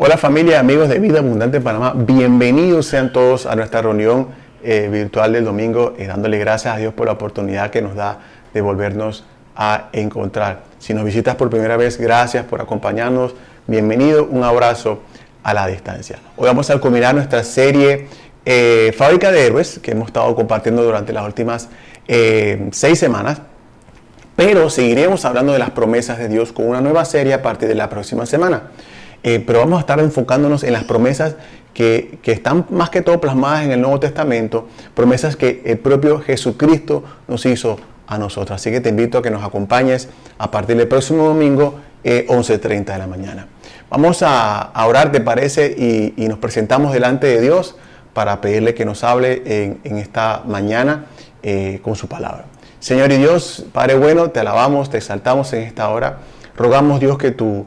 Hola familia, amigos de Vida Abundante Panamá, bienvenidos sean todos a nuestra reunión virtual del domingo, dándole gracias a Dios por la oportunidad que nos da de volvernos a encontrar. Si nos visitas por primera vez, gracias por acompañarnos, bienvenido, un abrazo a la distancia. Hoy vamos a culminar nuestra serie Fábrica de Héroes, que hemos estado compartiendo durante las últimas 6 semanas, pero seguiremos hablando de las promesas de Dios con una nueva serie a partir de la próxima semana. Pero vamos a estar enfocándonos en las promesas que están más que todo plasmadas en el Nuevo Testamento, promesas que el propio Jesucristo nos hizo a nosotros. Así que te invito a que nos acompañes a partir del próximo domingo, 11:30 de la mañana. Vamos a orar, ¿te parece? Y nos presentamos delante de Dios para pedirle que nos hable en esta mañana con su palabra. Señor y Dios, Padre bueno, te alabamos, te exaltamos en esta hora. Rogamos, Dios, que tú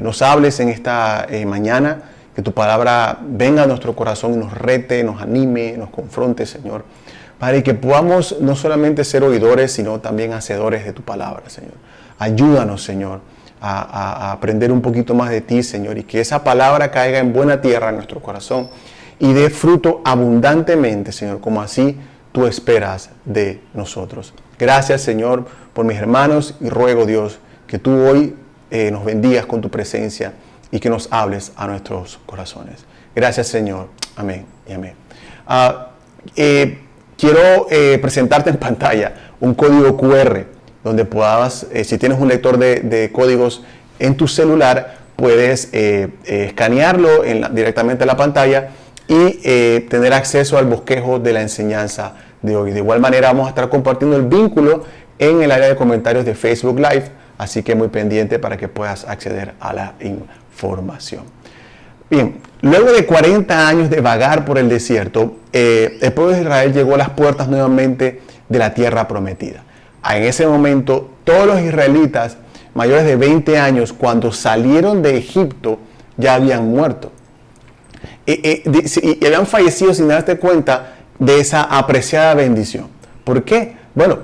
nos hables en esta mañana, que tu palabra venga a nuestro corazón, nos rete, nos anime, nos confronte, Señor. Padre, y que podamos no solamente ser oidores, sino también hacedores de tu palabra, Señor. Ayúdanos, Señor, a aprender un poquito más de ti, Señor, y que esa palabra caiga en buena tierra en nuestro corazón y dé fruto abundantemente, Señor, como así tú esperas de nosotros. Gracias, Señor, por mis hermanos y ruego, Dios, que tú hoy nos bendigas con tu presencia y que nos hables a nuestros corazones. Gracias, Señor. Amén y amén. Quiero presentarte en pantalla un código QR donde puedas, si tienes un lector de códigos en tu celular, puedes escanearlo directamente en la pantalla y tener acceso al bosquejo de la enseñanza de hoy. De igual manera vamos a estar compartiendo el vínculo en el área de comentarios de Facebook Live, así que muy pendiente para que puedas acceder a la información. Bien, luego de 40 años de vagar por el desierto, el pueblo de Israel llegó a las puertas nuevamente de la tierra prometida. En ese momento, todos los israelitas mayores de 20 años, cuando salieron de Egipto, ya habían muerto. Y habían fallecido sin darse cuenta de esa apreciada bendición. ¿Por qué? Bueno,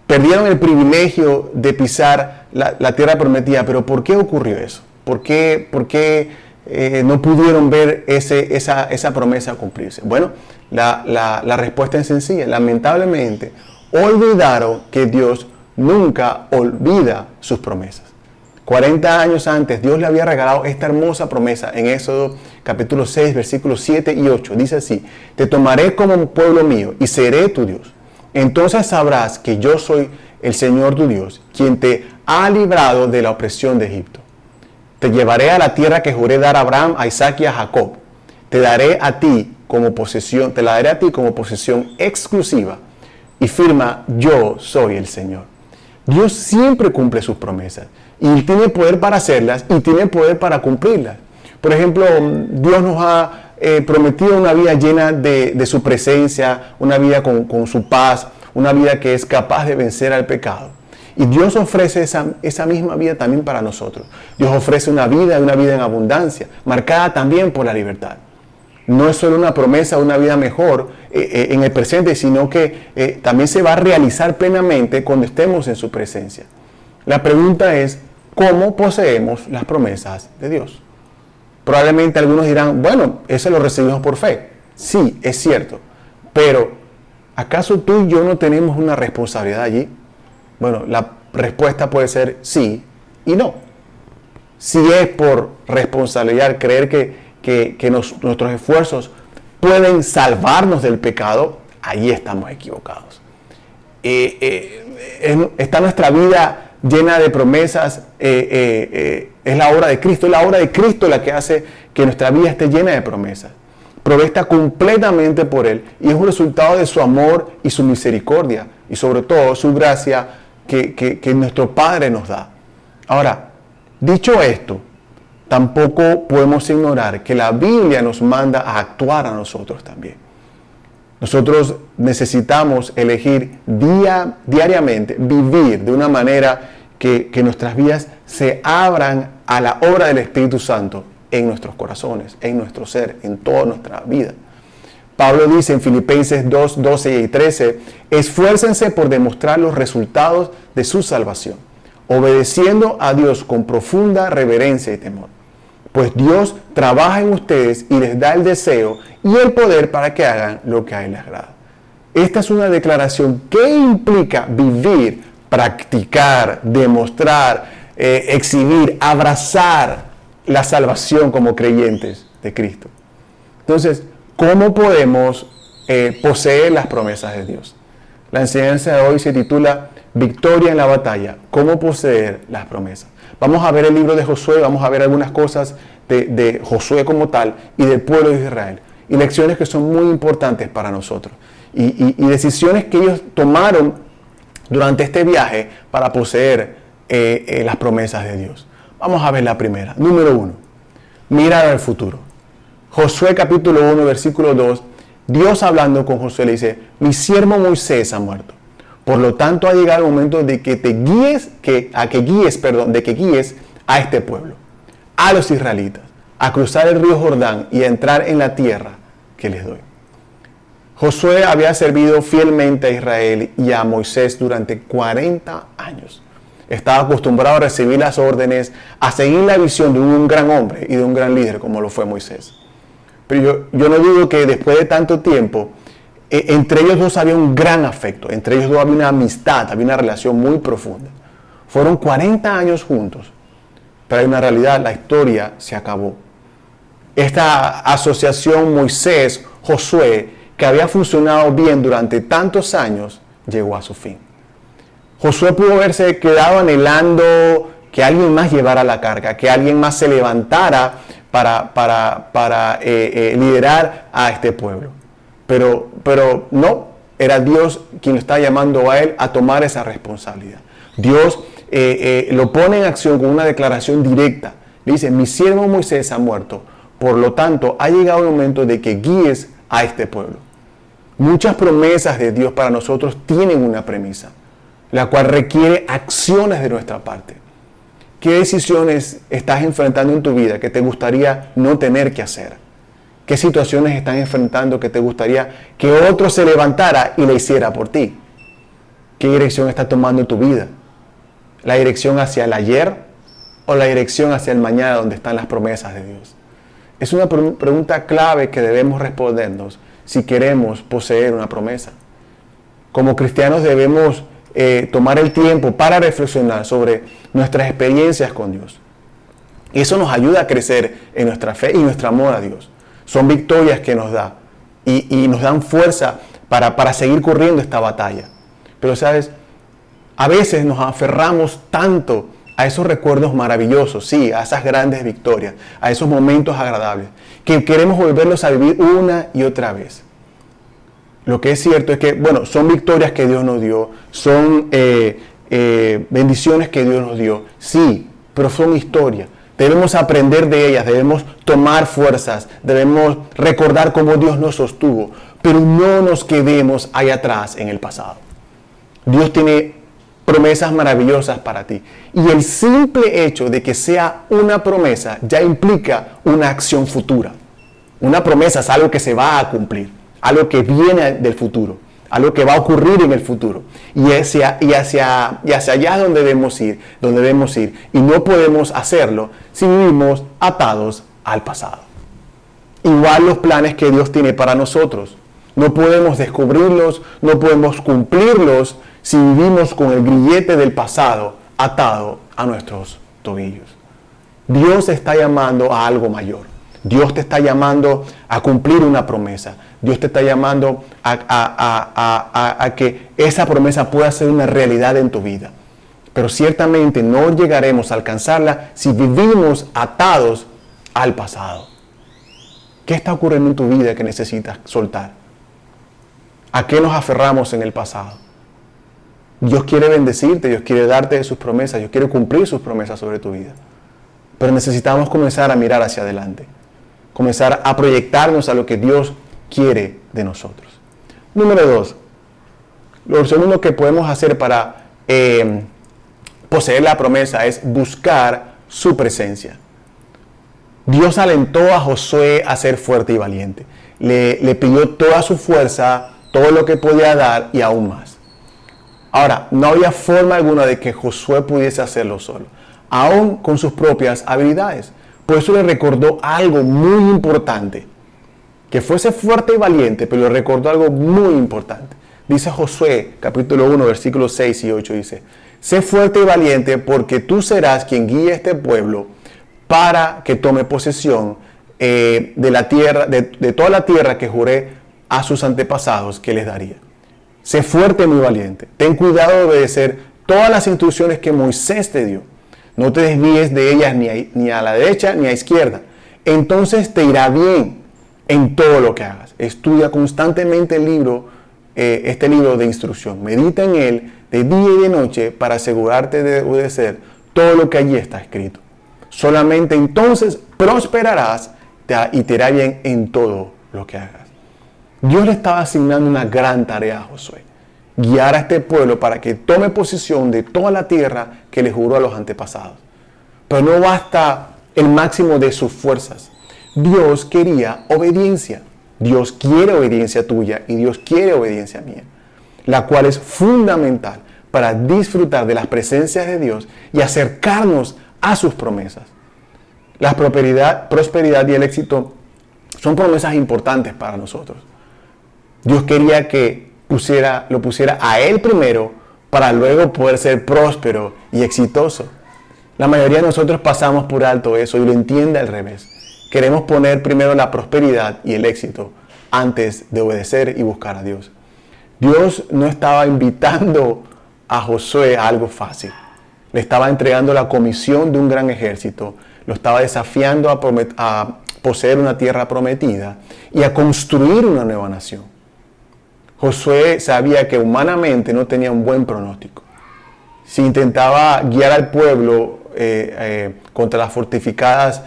perdieron el privilegio de pisar la tierra prometida, pero ¿por qué ocurrió eso? ¿Por qué no pudieron ver esa promesa cumplirse? Bueno, la respuesta es sencilla. Lamentablemente, olvidaron que Dios nunca olvida sus promesas. 40 años antes, Dios le había regalado esta hermosa promesa en Éxodo capítulo 6, versículos 7 y 8. Dice así: te tomaré como un pueblo mío y seré tu Dios. Entonces sabrás que yo soy el Señor tu Dios, quien te ha librado de la opresión de Egipto. Te llevaré a la tierra que juré dar a Abraham, a Isaac y a Jacob. Te la daré a ti como posesión exclusiva y firma: yo soy el Señor. Dios siempre cumple sus promesas y tiene poder para hacerlas y tiene poder para cumplirlas. Por ejemplo, Dios nos ha prometido una vida llena de su presencia, una vida con su paz, una vida que es capaz de vencer al pecado. Y Dios ofrece esa misma vida también para nosotros. Dios ofrece una vida en abundancia, marcada también por la libertad. No es solo una promesa de una vida mejor en el presente, sino que también se va a realizar plenamente cuando estemos en su presencia. La pregunta es, ¿cómo poseemos las promesas de Dios? Probablemente algunos dirán, bueno, eso lo recibimos por fe. Sí, es cierto. Pero, ¿acaso tú y yo no tenemos una responsabilidad allí? Bueno, la respuesta puede ser sí y no. Si es por responsabilidad creer que nuestros esfuerzos pueden salvarnos del pecado, ahí estamos equivocados. Está nuestra vida llena de promesas, es la obra de Cristo. Es la obra de Cristo la que hace que nuestra vida esté llena de promesas, provesta completamente por Él, y es un resultado de su amor y su misericordia, y sobre todo su gracia que nuestro Padre nos da. Ahora, dicho esto, tampoco podemos ignorar que la Biblia nos manda a actuar a nosotros también. Nosotros necesitamos elegir diariamente, vivir de una manera que nuestras vidas se abran a la obra del Espíritu Santo en nuestros corazones, en nuestro ser, en toda nuestra vida. Pablo dice en Filipenses 2, 12 y 13, esfuércense por demostrar los resultados de su salvación, obedeciendo a Dios con profunda reverencia y temor. pues Dios trabaja en ustedes y les da el deseo y el poder para que hagan lo que a Él les agrada. Esta es una declaración que implica vivir, practicar, demostrar, exhibir, abrazar la salvación como creyentes de Cristo. Entonces, ¿cómo podemos poseer las promesas de Dios? La enseñanza de hoy se titula Victoria en la batalla, ¿cómo poseer las promesas? Vamos a ver el libro de Josué, vamos a ver algunas cosas de Josué como tal y del pueblo de Israel. Y lecciones que son muy importantes para nosotros. Y decisiones que ellos tomaron durante este viaje para poseer las promesas de Dios. Vamos a ver la primera. Número 1. Mirar al futuro. Josué capítulo 1, versículo 2. Dios hablando con Josué le dice, mi siervo Moisés ha muerto. Por lo tanto, ha llegado el momento de que guíes a este pueblo, a los israelitas, a cruzar el río Jordán y a entrar en la tierra que les doy. Josué había servido fielmente a Israel y a Moisés durante 40 años. Estaba acostumbrado a recibir las órdenes, a seguir la visión de un gran hombre y de un gran líder como lo fue Moisés. Pero yo no dudo que después de tanto tiempo, entre ellos dos había un gran afecto, entre ellos dos había una amistad, había una relación muy profunda. Fueron 40 años juntos, pero hay una realidad, la historia se acabó. Esta asociación Moisés-Josué, que había funcionado bien durante tantos años, llegó a su fin. Josué pudo haberse quedado anhelando que alguien más llevara la carga, que alguien más se levantara para liderar a este pueblo. Pero no, era Dios quien lo está llamando a él a tomar esa responsabilidad. Dios lo pone en acción con una declaración directa. Le dice, mi siervo Moisés ha muerto, por lo tanto ha llegado el momento de que guíes a este pueblo. Muchas promesas de Dios para nosotros tienen una premisa, la cual requiere acciones de nuestra parte. ¿Qué decisiones estás enfrentando en tu vida que te gustaría no tener que hacer? ¿Qué situaciones estás enfrentando que te gustaría que otro se levantara y le hiciera por ti? ¿Qué dirección estás tomando tu vida? ¿La dirección hacia el ayer o la dirección hacia el mañana donde están las promesas de Dios? Es una pregunta clave que debemos respondernos si queremos poseer una promesa. Como cristianos debemos tomar el tiempo para reflexionar sobre nuestras experiencias con Dios. Y eso nos ayuda a crecer en nuestra fe y nuestro amor a Dios. Son victorias que nos da y nos dan fuerza para seguir corriendo esta batalla. Pero sabes, a veces nos aferramos tanto a esos recuerdos maravillosos, sí, a esas grandes victorias, a esos momentos agradables, que queremos volverlos a vivir una y otra vez. Lo que es cierto es que, bueno, son victorias que Dios nos dio, son bendiciones que Dios nos dio, sí, pero son historias. Debemos aprender de ellas, debemos tomar fuerzas, debemos recordar cómo Dios nos sostuvo, pero no nos quedemos ahí atrás en el pasado. Dios tiene promesas maravillosas para ti. Y el simple hecho de que sea una promesa ya implica una acción futura. Una promesa es algo que se va a cumplir, algo que viene del futuro, algo que va a ocurrir en el futuro. Y hacia allá es donde debemos ir. Y no podemos hacerlo si vivimos atados al pasado. Igual los planes que Dios tiene para nosotros. No podemos descubrirlos, no podemos cumplirlos si vivimos con el grillete del pasado atado a nuestros tobillos. Dios está llamando a algo mayor. Dios te está llamando a cumplir una promesa. Dios te está llamando a que esa promesa pueda ser una realidad en tu vida. Pero ciertamente no llegaremos a alcanzarla si vivimos atados al pasado. ¿Qué está ocurriendo en tu vida que necesitas soltar? ¿A qué nos aferramos en el pasado? Dios quiere bendecirte, Dios quiere darte de sus promesas, Dios quiere cumplir sus promesas sobre tu vida. Pero necesitamos comenzar a mirar hacia adelante. Comenzar a proyectarnos a lo que Dios quiere de nosotros. Número 2. Lo segundo que podemos hacer para poseer la promesa es buscar su presencia. Dios alentó a Josué a ser fuerte y valiente. Le pidió toda su fuerza, todo lo que podía dar y aún más. Ahora, no había forma alguna de que Josué pudiese hacerlo solo, aún con sus propias habilidades. Por eso le recordó algo muy importante. Que fuese fuerte y valiente, pero le recordó algo muy importante. Dice Josué, capítulo 1, versículos 6 y 8, dice: sé fuerte y valiente, porque tú serás quien guíe a este pueblo para que tome posesión de la tierra, de toda la tierra que juré a sus antepasados que les daría. Sé fuerte y muy valiente. Ten cuidado de obedecer todas las instrucciones que Moisés te dio. No te desvíes de ellas ni a la derecha ni a la izquierda. Entonces te irá bien en todo lo que hagas. Estudia constantemente este libro de instrucción. Medita en él de día y de noche para asegurarte de obedecer todo lo que allí está escrito. Solamente entonces prosperarás y te irá bien en todo lo que hagas. Dios le estaba asignando una gran tarea a Josué: guiar a este pueblo para que tome posesión de toda la tierra que le juró a los antepasados. Pero no basta el máximo de sus fuerzas. Dios quería obediencia. Dios quiere obediencia tuya y Dios quiere obediencia mía, la cual es fundamental para disfrutar de las presencias de Dios y acercarnos a sus promesas. La prosperidad y el éxito son promesas importantes para nosotros. Dios quería que lo pusiera a Él primero para luego poder ser próspero y exitoso. La mayoría de nosotros pasamos por alto eso y lo entiende al revés. Queremos poner primero la prosperidad y el éxito antes de obedecer y buscar a Dios. Dios no estaba invitando a Josué a algo fácil. Le estaba entregando la comisión de un gran ejército. Lo estaba desafiando a poseer una tierra prometida y a construir una nueva nación. Josué sabía que humanamente no tenía un buen pronóstico. Si intentaba guiar al pueblo contra las fortificadas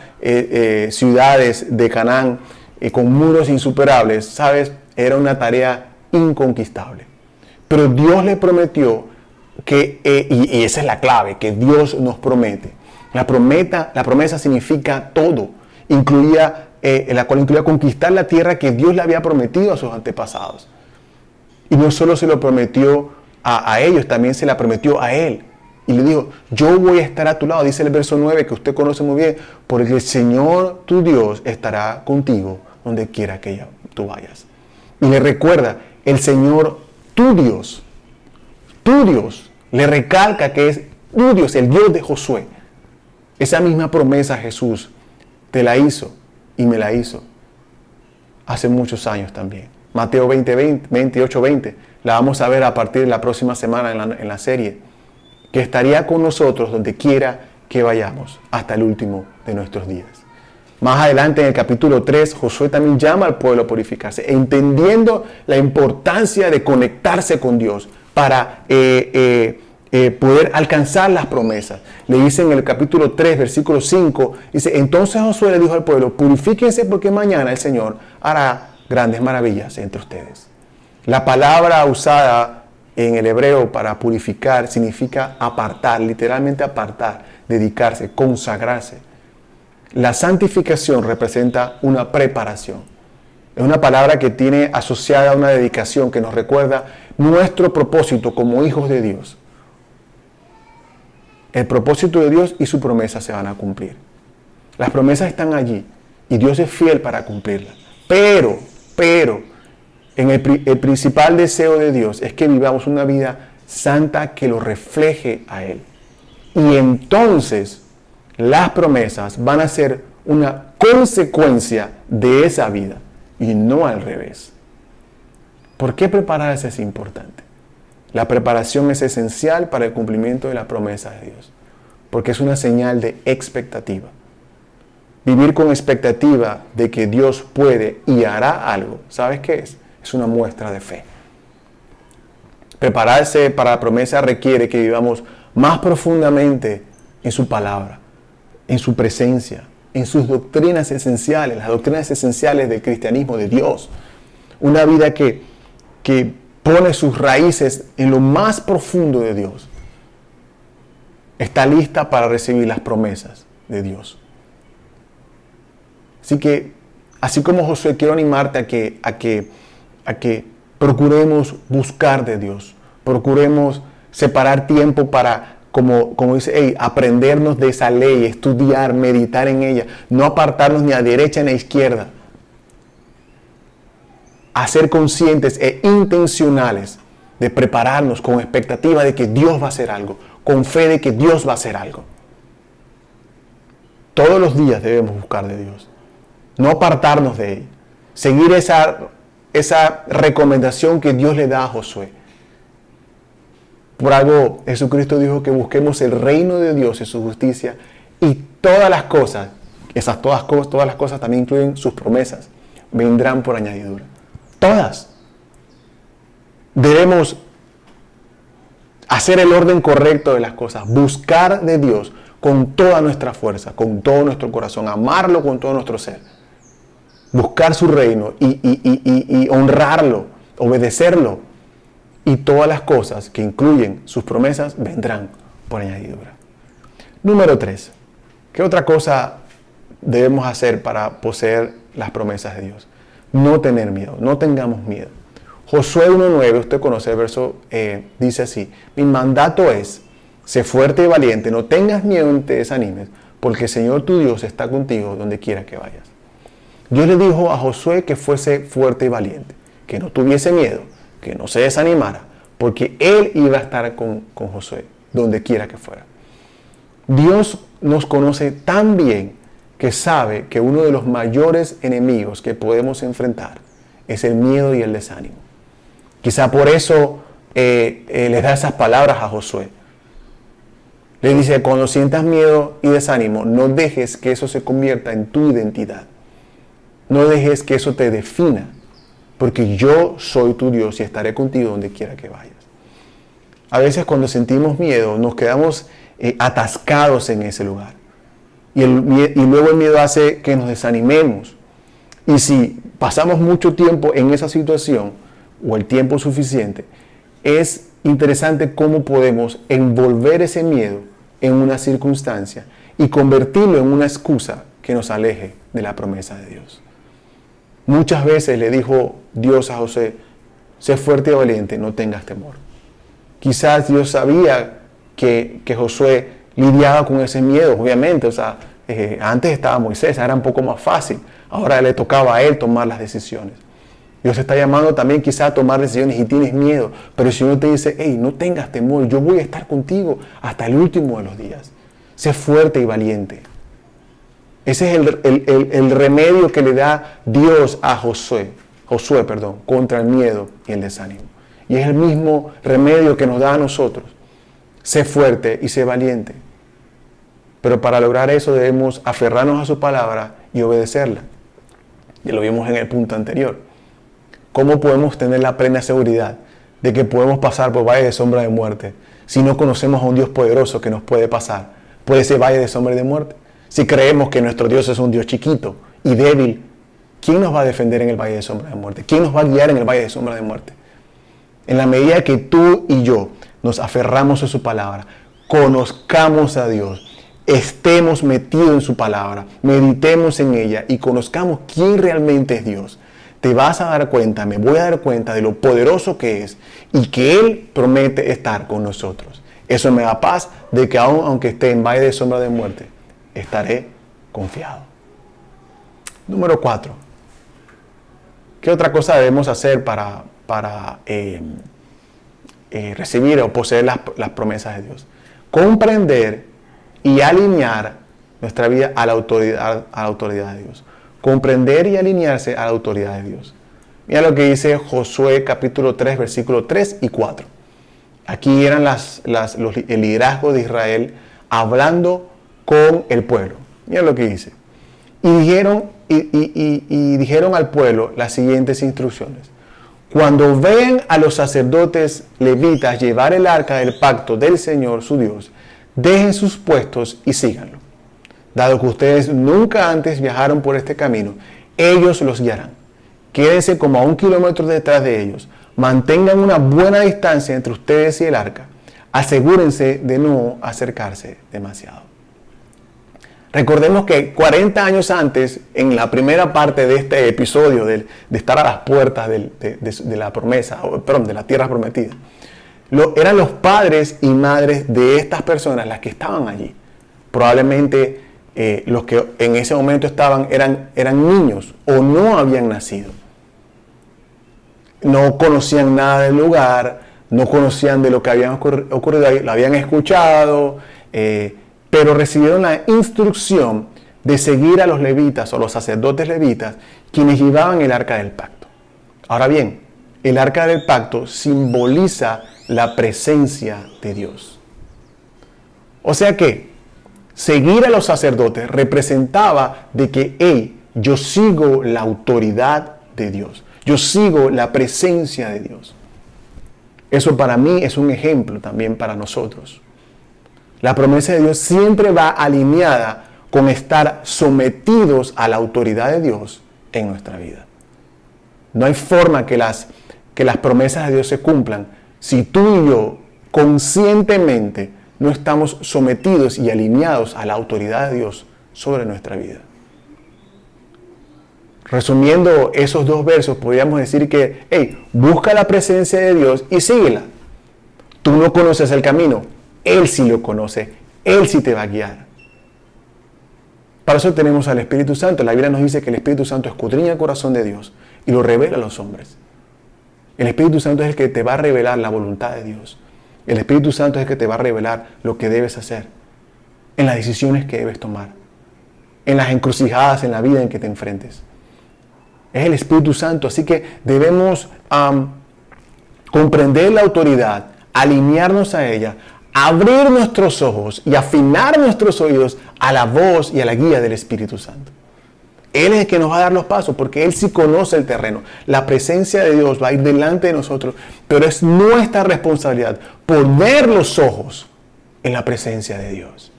ciudades de Canaán con muros insuperables, ¿sabes? Era una tarea inconquistable. Pero Dios le prometió que, y esa es la clave, que Dios nos promete. La promesa significa todo. La cual incluía conquistar la tierra que Dios le había prometido a sus antepasados. Y no solo se lo prometió a ellos, también se la prometió a él. Y le dijo: yo voy a estar a tu lado, dice el verso 9 que usted conoce muy bien, porque el Señor tu Dios estará contigo donde quiera que tú vayas. Y le recuerda: el Señor tu Dios, le recalca que es tu Dios, el Dios de Josué. Esa misma promesa Jesús te la hizo y me la hizo hace muchos años también. Mateo 28:20, la vamos a ver a partir de la próxima semana en la serie, que estaría con nosotros donde quiera que vayamos hasta el último de nuestros días. Más adelante en el capítulo 3, Josué también llama al pueblo a purificarse, entendiendo la importancia de conectarse con Dios para poder alcanzar las promesas. Le dice en el capítulo 3, versículo 5, dice: entonces Josué le dijo al pueblo: purifíquense, porque mañana el Señor hará grandes maravillas entre ustedes. La palabra usada en el hebreo para purificar significa apartar, literalmente apartar, dedicarse, consagrarse. La santificación representa una preparación. Es una palabra que tiene asociada a una dedicación que nos recuerda nuestro propósito como hijos de Dios. El propósito de Dios y su promesa se van a cumplir. Las promesas están allí y Dios es fiel para cumplirlas. Pero, el principal deseo de Dios es que vivamos una vida santa que lo refleje a Él. Y entonces las promesas van a ser una consecuencia de esa vida y no al revés. ¿Por qué prepararse es importante? La preparación es esencial para el cumplimiento de la promesa de Dios, porque es una señal de expectativa. Vivir con expectativa de que Dios puede y hará algo, ¿sabes qué es? Es una muestra de fe. Prepararse para la promesa requiere que vivamos más profundamente en su palabra, en su presencia, en sus doctrinas esenciales, las doctrinas esenciales del cristianismo de Dios. Una vida que pone sus raíces en lo más profundo de Dios. Está lista para recibir las promesas de Dios. Así que, así como Josué, quiero animarte a que procuremos buscar de Dios, procuremos separar tiempo para como dice, aprendernos de esa ley, estudiar, meditar en ella, no apartarnos ni a derecha ni a izquierda. A ser conscientes e intencionales de prepararnos con expectativa de que Dios va a hacer algo, con fe de que Dios va a hacer algo. Todos los días debemos buscar de Dios, no apartarnos de Él, seguir esa recomendación que Dios le da a Josué. Por algo Jesucristo dijo que busquemos el reino de Dios y su justicia, y todas las cosas, todas las cosas también incluyen sus promesas, vendrán por añadidura. Todas. Debemos hacer el orden correcto de las cosas, buscar de Dios con toda nuestra fuerza, con todo nuestro corazón, amarlo con todo nuestro ser, buscar su reino y honrarlo, obedecerlo, y todas las cosas que incluyen sus promesas vendrán por añadidura. Número 3. ¿Qué otra cosa debemos hacer para poseer las promesas de Dios? No tener miedo, no tengamos miedo. Josué 1:9, usted conoce el verso, dice así: mi mandato es, sé fuerte y valiente, no tengas miedo ni te desanimes, porque el Señor tu Dios está contigo donde quiera que vayas. Dios le dijo a Josué que fuese fuerte y valiente, que no tuviese miedo, que no se desanimara, porque Él iba a estar con Josué donde quiera que fuera. Dios nos conoce tan bien que sabe que uno de los mayores enemigos que podemos enfrentar es el miedo y el desánimo. Quizá por eso les da esas palabras a Josué. Le dice, cuando sientas miedo y desánimo, no dejes que eso se convierta en tu identidad. No dejes que eso te defina, porque yo soy tu Dios y estaré contigo donde quiera que vayas. A veces cuando sentimos miedo, nos quedamos atascados en ese lugar. Y luego el miedo hace que nos desanimemos. Y si pasamos mucho tiempo en esa situación, o el tiempo suficiente, es interesante cómo podemos envolver ese miedo en una circunstancia y convertirlo en una excusa que nos aleje de la promesa de Dios. Muchas veces le dijo Dios a José, sé fuerte y valiente, no tengas temor. Quizás Dios sabía que Josué lidiaba con ese miedo, obviamente. Antes estaba Moisés, era un poco más fácil. Ahora le tocaba a él tomar las decisiones. Dios está llamando también quizá a tomar decisiones y tienes miedo, pero el Señor te dice, no tengas temor, yo voy a estar contigo hasta el último de los días. Sé fuerte y valiente. Ese es el remedio que le da Dios a Josué, contra el miedo y el desánimo. Y es el mismo remedio que nos da a nosotros. Sé fuerte y sé valiente. Pero para lograr eso debemos aferrarnos a su palabra y obedecerla. Ya lo vimos en el punto anterior. ¿Cómo podemos tener la plena seguridad de que podemos pasar por valle de sombra de muerte si no conocemos a un Dios poderoso que nos puede pasar por ese valle de sombra de muerte? Si creemos que nuestro Dios es un Dios chiquito y débil, ¿quién nos va a defender en el valle de sombra de muerte? ¿Quién nos va a guiar en el valle de sombra de muerte? En la medida que tú y yo nos aferramos a su palabra, conozcamos a Dios, estemos metidos en su palabra, meditemos en ella y conozcamos quién realmente es Dios, te vas a dar cuenta, me voy a dar cuenta de lo poderoso que es y que Él promete estar con nosotros. Eso me da paz de que aunque esté en valle de sombra de muerte, estaré confiado. Número 4. ¿Qué otra cosa debemos hacer para recibir o poseer las promesas de Dios? Comprender y alinear nuestra vida a la autoridad de Dios. Comprender y alinearse a la autoridad de Dios. Mira lo que dice Josué capítulo 3, versículos 3 y 4. Aquí eran el liderazgo de Israel hablando con el pueblo. Mira lo que dice. Y dijeron al pueblo las siguientes instrucciones. Cuando vean a los sacerdotes levitas llevar el arca del pacto del Señor su Dios, dejen sus puestos y síganlo. Dado que ustedes nunca antes viajaron por este camino, ellos los guiarán. Quédense como a 1 kilómetro detrás de ellos. Mantengan una buena distancia entre ustedes y el arca. Asegúrense de no acercarse demasiado. Recordemos que 40 años antes, en la primera parte de este episodio de estar a las puertas de la promesa, de la tierra prometida, Eran los padres y madres de estas personas las que estaban allí. Probablemente los que en ese momento estaban eran niños o no habían nacido. No conocían nada del lugar, no conocían de lo que había ocurrido ahí, lo habían escuchado, pero recibieron la instrucción de seguir a los levitas o los sacerdotes levitas, quienes llevaban el arca del pacto. Ahora bien, el arca del pacto simboliza la presencia de Dios. O sea que seguir a los sacerdotes representaba de que, hey, yo sigo la autoridad de Dios. Yo sigo la presencia de Dios. Eso para mí es un ejemplo también para nosotros. La promesa de Dios siempre va alineada con estar sometidos a la autoridad de Dios en nuestra vida. No hay forma que las promesas de Dios se cumplan si tú y yo conscientemente no estamos sometidos y alineados a la autoridad de Dios sobre nuestra vida. Resumiendo esos dos versos, podríamos decir que, hey, busca la presencia de Dios y síguela. Tú no conoces el camino, Él sí lo conoce, Él sí te va a guiar. Para eso tenemos al Espíritu Santo. La Biblia nos dice que el Espíritu Santo escudriña el corazón de Dios y lo revela a los hombres. El Espíritu Santo es el que te va a revelar la voluntad de Dios. El Espíritu Santo es el que te va a revelar lo que debes hacer, en las decisiones que debes tomar, en las encrucijadas en la vida en que te enfrentes. Es el Espíritu Santo, así que debemos comprender la autoridad, alinearnos a ella, abrir nuestros ojos y afinar nuestros oídos a la voz y a la guía del Espíritu Santo. Él es el que nos va a dar los pasos, porque Él sí conoce el terreno. La presencia de Dios va a ir delante de nosotros, pero es nuestra responsabilidad poner los ojos en la presencia de Dios.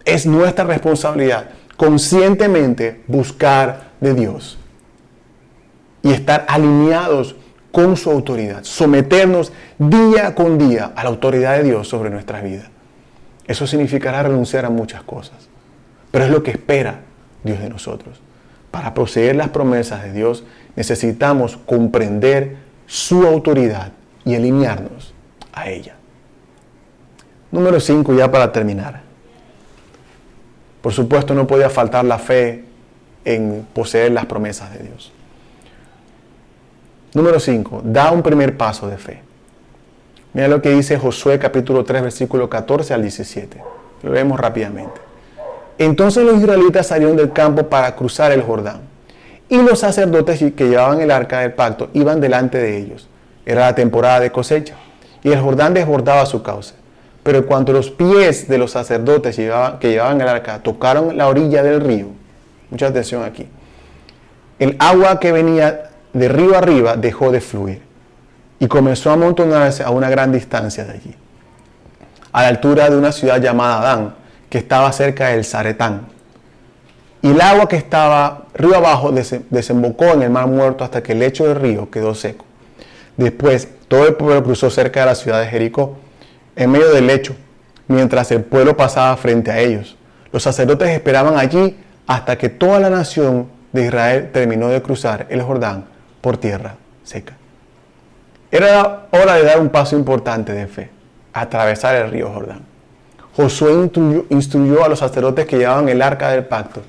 Es nuestra responsabilidad conscientemente buscar de Dios y estar alineados con su autoridad, someternos día con día a la autoridad de Dios sobre nuestras vidas. Eso significará renunciar a muchas cosas, pero es lo que espera Dios de nosotros. Para poseer las promesas de Dios necesitamos comprender su autoridad y alinearnos a ella. Número 5, ya para terminar. Por supuesto, no podía faltar la fe en poseer las promesas de Dios. Número 5, da un primer paso de fe. Mira lo que dice Josué capítulo 3, versículo 14 al 17. Lo vemos rápidamente. Entonces los israelitas salieron del campo para cruzar el Jordán. Y los sacerdotes que llevaban el arca del pacto iban delante de ellos. Era la temporada de cosecha. Y el Jordán desbordaba su cauce. Pero cuando los pies de los sacerdotes que llevaban el arca tocaron la orilla del río, mucha atención aquí, el agua que venía de río arriba dejó de fluir y comenzó a amontonarse a una gran distancia de allí, a la altura de una ciudad llamada Adán, que estaba cerca del Zaretán. Y el agua que estaba río abajo desembocó en el mar muerto hasta que el lecho del río quedó seco. Después, todo el pueblo cruzó cerca de la ciudad de Jericó, en medio del lecho, mientras el pueblo pasaba frente a ellos. Los sacerdotes esperaban allí hasta que toda la nación de Israel terminó de cruzar el Jordán por tierra seca. Era hora de dar un paso importante de fe, atravesar el río Jordán. Josué instruyó a los sacerdotes que llevaban el arca del pacto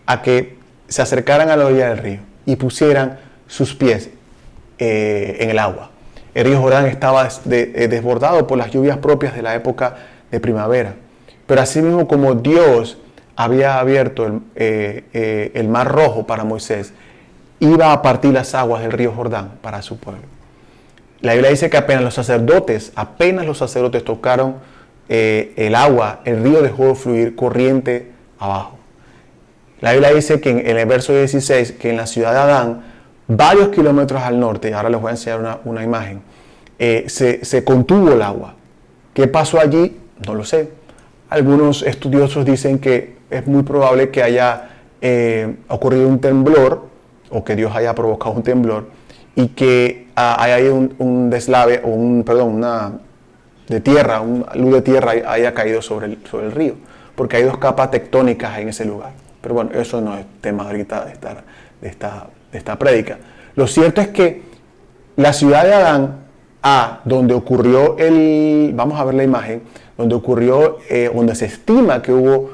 a que se acercaran a la orilla del río y pusieran sus pies en el agua. El río Jordán estaba desbordado por las lluvias propias de la época de primavera. Pero así mismo como Dios había abierto el mar rojo para Moisés, iba a partir las aguas del río Jordán para su pueblo. La Biblia dice que apenas los sacerdotes tocaron el agua, el río dejó de fluir corriente abajo. La Biblia dice que en el verso 16, que en la ciudad de Adán, varios kilómetros al norte, ahora les voy a enseñar una imagen, se contuvo el agua. ¿Qué pasó allí? No lo sé. Algunos estudiosos dicen que es muy probable que haya ocurrido un temblor, o que Dios haya provocado un temblor, y que haya habido un deslave, o una luz de tierra haya caído sobre el río, porque hay dos capas tectónicas en ese lugar. Pero bueno, eso no es tema ahorita de esta prédica. Lo cierto es que la ciudad de Adán a donde ocurrió vamos a ver la imagen, donde ocurrió, donde se estima que hubo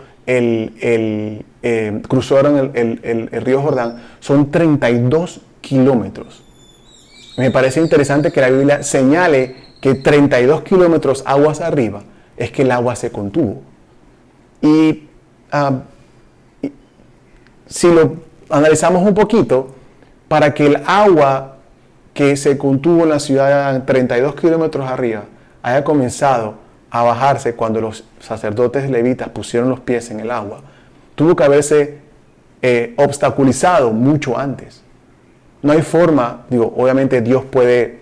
cruzaron el río Jordán, son 32 kilómetros. Me parece interesante que la Biblia señale que 32 kilómetros aguas arriba es que el agua se contuvo. Y si lo analizamos un poquito, para que el agua que se contuvo en la ciudad de 32 kilómetros arriba haya comenzado a bajarse cuando los sacerdotes levitas pusieron los pies en el agua, tuvo que haberse obstaculizado mucho antes. No hay forma, obviamente Dios puede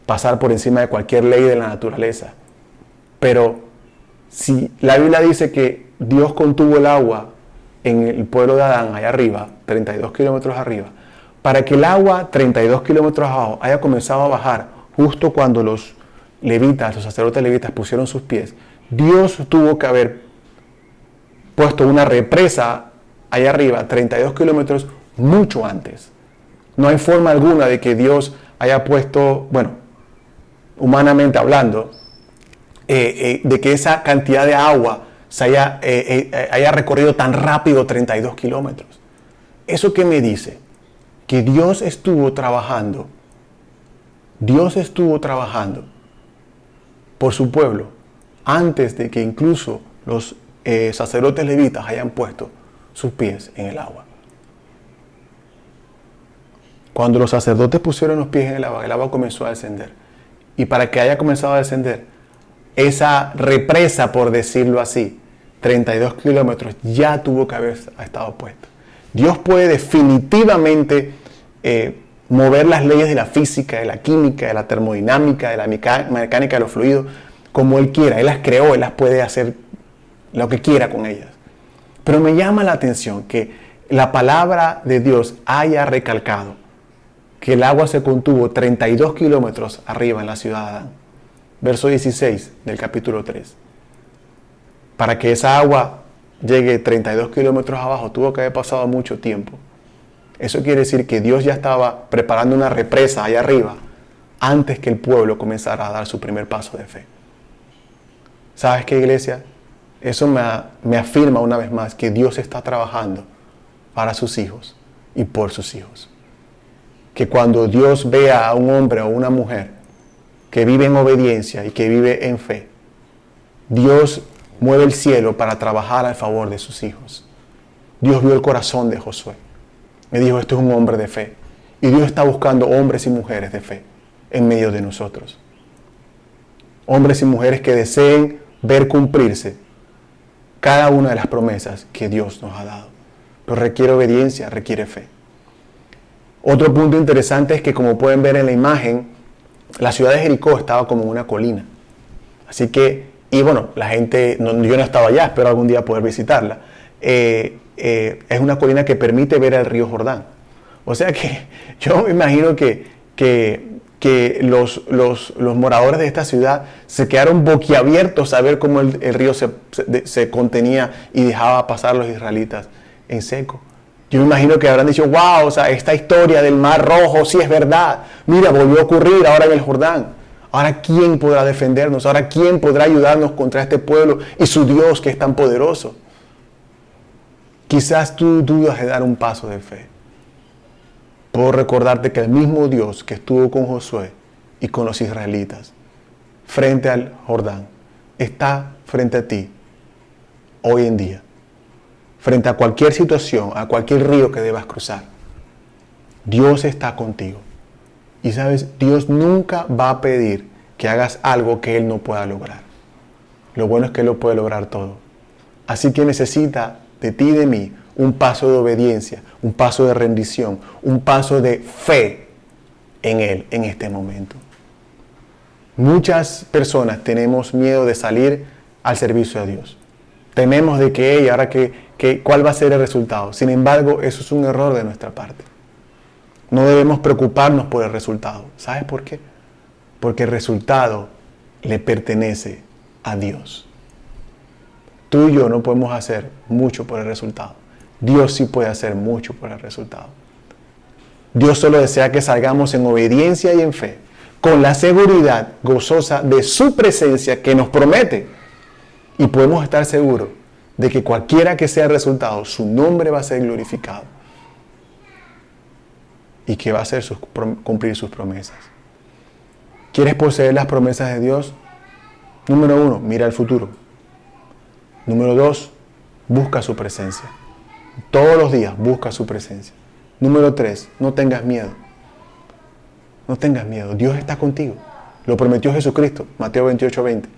pasar por encima de cualquier ley de la naturaleza, pero si la Biblia dice que Dios contuvo el agua en el pueblo de Adán, allá arriba, 32 kilómetros arriba, para que el agua 32 kilómetros abajo haya comenzado a bajar justo cuando los sacerdotes levitas pusieron sus pies, Dios tuvo que haber puesto una represa allá arriba, 32 kilómetros, mucho antes. No hay forma alguna de que Dios haya puesto, humanamente hablando, de que esa cantidad de agua se haya recorrido tan rápido 32 kilómetros. ¿Eso qué me dice? Que Dios estuvo trabajando por su pueblo antes de que incluso los sacerdotes levitas hayan puesto sus pies en el agua. Cuando los sacerdotes pusieron los pies en el agua comenzó a descender. Y para que haya comenzado a descender, esa represa, por decirlo así, 32 kilómetros, ya tuvo que haber estado puesta. Dios puede definitivamente mover las leyes de la física, de la química, de la termodinámica, de la mecánica de los fluidos, como Él quiera. Él las creó, Él las puede hacer lo que quiera con ellas. Pero me llama la atención que la palabra de Dios haya recalcado que el agua se contuvo 32 kilómetros arriba en la ciudad de Adán. Verso 16 del capítulo 3. Para que esa agua llegue 32 kilómetros abajo, tuvo que haber pasado mucho tiempo. Eso quiere decir que Dios ya estaba preparando una represa allá arriba antes que el pueblo comenzara a dar su primer paso de fe. ¿Sabes qué, iglesia? Eso me afirma una vez más que Dios está trabajando para sus hijos y por sus hijos. Que cuando Dios vea a un hombre o una mujer que vive en obediencia y que vive en fe, Dios mueve el cielo para trabajar al favor de sus hijos. Dios vio el corazón de Josué. Me dijo, esto es un hombre de fe. Y Dios está buscando hombres y mujeres de fe en medio de nosotros. Hombres y mujeres que deseen ver cumplirse cada una de las promesas que Dios nos ha dado. Pero requiere obediencia, requiere fe. Otro punto interesante es que, como pueden ver en la imagen, la ciudad de Jericó estaba como en una colina. Así que, la gente, yo no estaba allá, espero algún día poder visitarla. Es una colina que permite ver el río Jordán. O sea que yo me imagino que los moradores de esta ciudad se quedaron boquiabiertos a ver cómo el río se contenía y dejaba pasar a los israelitas en seco. Yo me imagino que habrán dicho, wow, esta historia del Mar Rojo sí es verdad. Mira, volvió a ocurrir ahora en el Jordán. Ahora, ¿quién podrá defendernos? Ahora, ¿quién podrá ayudarnos contra este pueblo y su Dios que es tan poderoso? Quizás tú dudas de dar un paso de fe. Puedo recordarte que el mismo Dios que estuvo con Josué y con los israelitas frente al Jordán está frente a ti hoy en día. Frente a cualquier situación, a cualquier río que debas cruzar. Dios está contigo. Y sabes, Dios nunca va a pedir que hagas algo que Él no pueda lograr. Lo bueno es que Él lo puede lograr todo. Así que necesita de ti y de mí un paso de obediencia, un paso de rendición, un paso de fe en Él en este momento. Muchas personas tenemos miedo de salir al servicio de Dios. Tememos de que ahora cuál va a ser el resultado. Sin embargo, eso es un error de nuestra parte. No debemos preocuparnos por el resultado. ¿Sabes por qué? Porque el resultado le pertenece a Dios. Tú y yo no podemos hacer mucho por el resultado. Dios sí puede hacer mucho por el resultado. Dios solo desea que salgamos en obediencia y en fe, con la seguridad gozosa de su presencia que nos promete. Y podemos estar seguros de que cualquiera que sea el resultado, su nombre va a ser glorificado. Y que va a hacer cumplir sus promesas. ¿Quieres poseer las promesas de Dios? Número 1, mira el futuro. Número 2, busca su presencia. Todos los días busca su presencia. Número 3, no tengas miedo. No tengas miedo. Dios está contigo. Lo prometió Jesucristo, Mateo 28:20.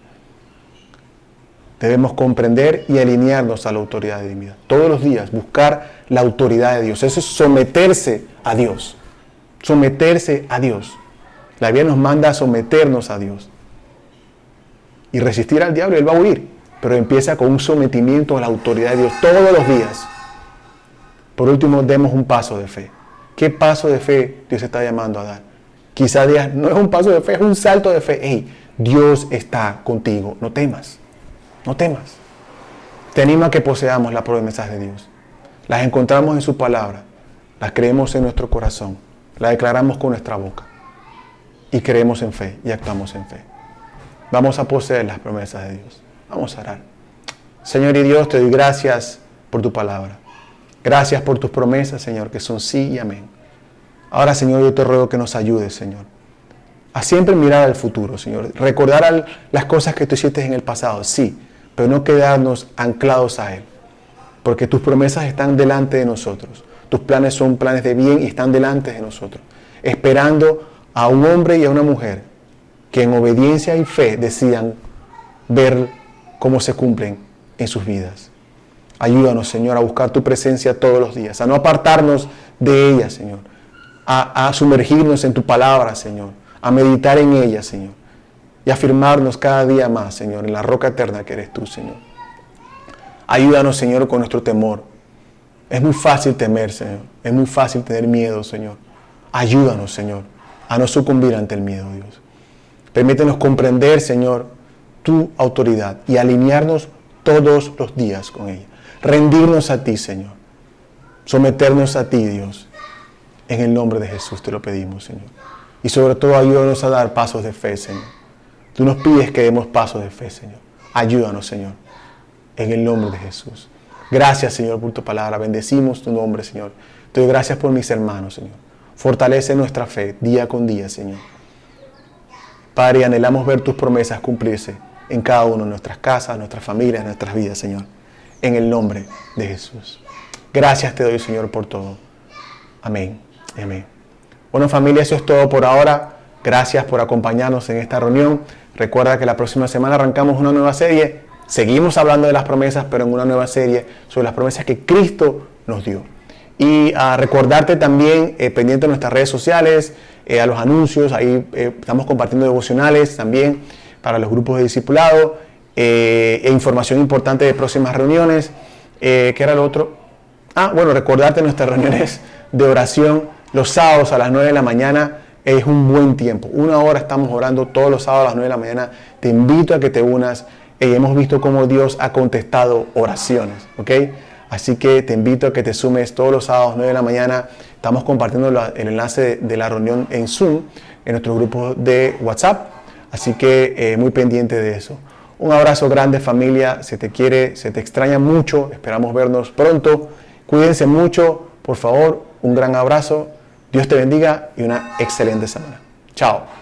Debemos comprender y alinearnos a la autoridad divina. Todos los días buscar la autoridad de Dios. Eso es someterse a Dios. Someterse a Dios. La Biblia nos manda a someternos a Dios. Y resistir al diablo, él va a huir. Pero empieza con un sometimiento a la autoridad de Dios todos los días. Por último, demos un paso de fe. ¿Qué paso de fe Dios está llamando a dar? Quizá digas, no es un paso de fe, es un salto de fe. Hey, Dios está contigo, no temas. No temas. Te animo a que poseamos las promesas de Dios. Las encontramos en su palabra. Las creemos en nuestro corazón. Las declaramos con nuestra boca. Y creemos en fe y actuamos en fe. Vamos a poseer las promesas de Dios. Vamos a orar. Señor y Dios, te doy gracias por tu palabra. Gracias por tus promesas, Señor, que son sí y amén. Ahora, Señor, yo te ruego que nos ayudes, Señor, a siempre mirar al futuro, Señor. Recordar las cosas que tú hiciste en el pasado, sí, pero no quedarnos anclados a Él. Porque tus promesas están delante de nosotros. Tus planes son planes de bien y están delante de nosotros. Esperando a un hombre y a una mujer que en obediencia y fe decidan ver cómo se cumplen en sus vidas. Ayúdanos, Señor, a buscar tu presencia todos los días, a no apartarnos de ella, Señor, a sumergirnos en tu palabra, Señor, a meditar en ella, Señor, y afirmarnos cada día más, Señor, en la roca eterna que eres tú, Señor. Ayúdanos, Señor, con nuestro temor. Es muy fácil temer, Señor, es muy fácil tener miedo, Señor. Ayúdanos, Señor, a no sucumbir ante el miedo, Dios. Permítenos comprender, Señor, tu autoridad y alinearnos todos los días con ella. Rendirnos a ti, Señor. Someternos a ti, Dios. En el nombre de Jesús te lo pedimos, Señor. Y sobre todo ayúdanos a dar pasos de fe, Señor. Tú nos pides que demos pasos de fe, Señor. Ayúdanos, Señor. En el nombre de Jesús. Gracias, Señor, por tu palabra. Bendecimos tu nombre, Señor. Te doy gracias por mis hermanos, Señor. Fortalece nuestra fe día con día, Señor. Padre, anhelamos ver tus promesas cumplirse en cada una de nuestras casas, nuestras familias, nuestras vidas, Señor. En el nombre de Jesús. Gracias te doy, Señor, por todo. Amén. Amén. Bueno, familia, eso es todo por ahora. Gracias por acompañarnos en esta reunión. Recuerda que la próxima semana arrancamos una nueva serie. Seguimos hablando de las promesas, pero en una nueva serie sobre las promesas que Cristo nos dio. Y a recordarte también, pendiente de nuestras redes sociales, a los anuncios. Ahí estamos compartiendo devocionales también para los grupos de discipulado. E información importante de próximas reuniones. ¿Qué era lo otro? Bueno, recordarte nuestras reuniones de oración los sábados a las 9 de la mañana. Es un buen tiempo. 1 hora estamos orando todos los sábados a las 9 de la mañana. Te invito a que te unas. Hemos visto cómo Dios ha contestado oraciones, ¿ok? Así que te invito a que te sumes todos los sábados 9 de la mañana. Estamos compartiendo el enlace de la reunión en Zoom, en nuestro grupo de WhatsApp. Así que muy pendiente de eso. Un abrazo grande, familia. Se te quiere, se te extraña mucho. Esperamos vernos pronto. Cuídense mucho, por favor. Un gran abrazo. Dios te bendiga y una excelente semana. Chao.